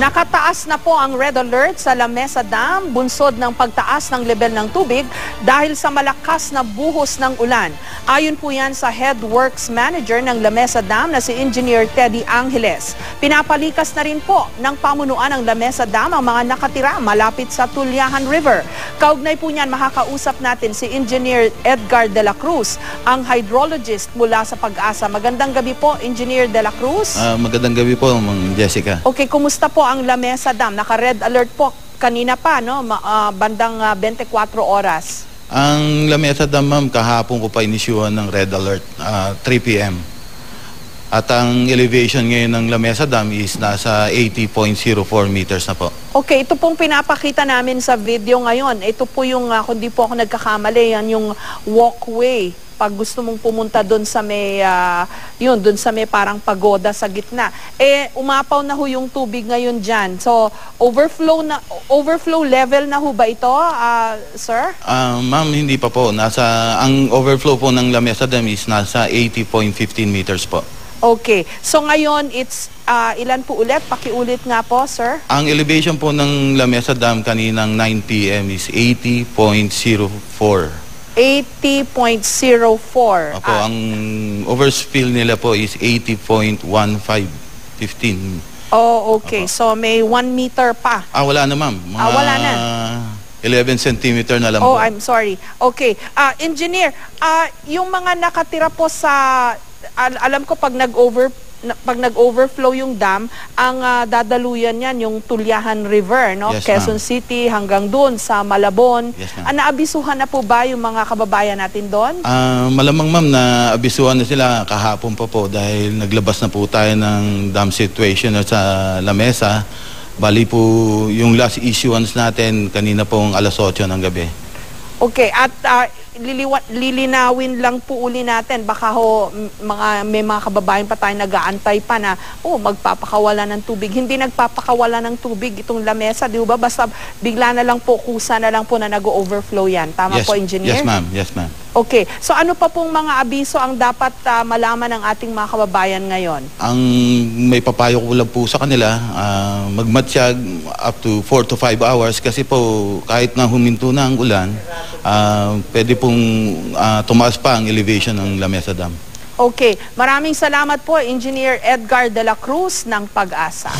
Nakataas na po ang red alert sa Lamesa Dam, bunsod ng pagtaas ng level ng tubig dahil sa malakas na buhos ng ulan. Ayon po yan sa Head Works Manager ng Lamesa Dam na si Engineer Teddy Angeles. Pinapalikas na rin po ng pamunuan ng Lamesa Dam ang mga nakatira malapit sa Tulyahan River. Kaugnay po niyan, makakausap natin si Engineer Edgar de la Cruz, ang hydrologist mula sa Pag-asa. Magandang gabi po, Engineer de la Cruz. Magandang gabi po, Ma'am Jessica. Okay, kumusta po ang Lamesa Dam? Naka-red alert po kanina pa, no? Bandang 24 oras. Ang Lamesa Dam, ma'am, kahapon ko pa inisyuhan ng red alert, 3 p.m. At ang elevation ngayon ng Lamesa Dam is nasa 80.04 meters na po. Okay, ito pong pinapakita namin sa video ngayon. Ito po yung, kung di po ako nagkakamali, yan yung walkway. Pag gusto mong pumunta doon sa may, doon sa may parang pagoda sa gitna. Umapaw na ho yung tubig ngayon dyan. So, overflow level na ho ba ito, sir? Ma'am, hindi pa po. Ang overflow po ng Lamesa Dam is nasa 80.15 meters po. Okay. So, ngayon, it's ilan po ulit? Pakiulit nga po, sir. Ang elevation po ng Lamesa Dam kaninang 9 p.m. is 80.04. 80.04. Opo, ang overspill nila po is 80.15. Oh, okay. Opo. So, may 1 meter pa. Wala na, ma'am. Wala na. 11 centimeter na lang po. po. I'm sorry. Okay. Engineer, yung mga nakatira po sa, alam ko pag nag-overflow yung dam, ang dadaluyan yan yung Tulyahan River, no? Yes, Quezon City hanggang doon sa Malabon. Yes, naabisuhan na po ba yung mga kababayan natin doon? Malamang, ma'am, na abisuhan na sila kahapon pa po dahil naglabas na po tayo ng dam situation sa Lamesa. Bali po yung last issuance natin kanina pong alas 8 ng gabi. Okay, at lilinawin lang po uli natin, baka ho may mga kababayan pa tayo nag-aantay pa na magpapakawala ng tubig. Hindi nagpapakawala ng tubig itong Lamesa, di ba? Basta bigla na lang po, kusa na lang po na nag-overflow yan. Tama po, Engineer? Yes, ma'am. Yes, ma'am. Okay. So ano pa pong mga abiso ang dapat malaman ng ating mga kababayan ngayon? Ang may papayo ko lang po sa kanila, magmatsyag up to 4 to 5 hours kasi po kahit na huminto na ang ulan, pwede pong tumaas pa ang elevation ng Lamesa Dam. Okay. Maraming salamat po, Engineer Edgar de la Cruz ng Pag-asa.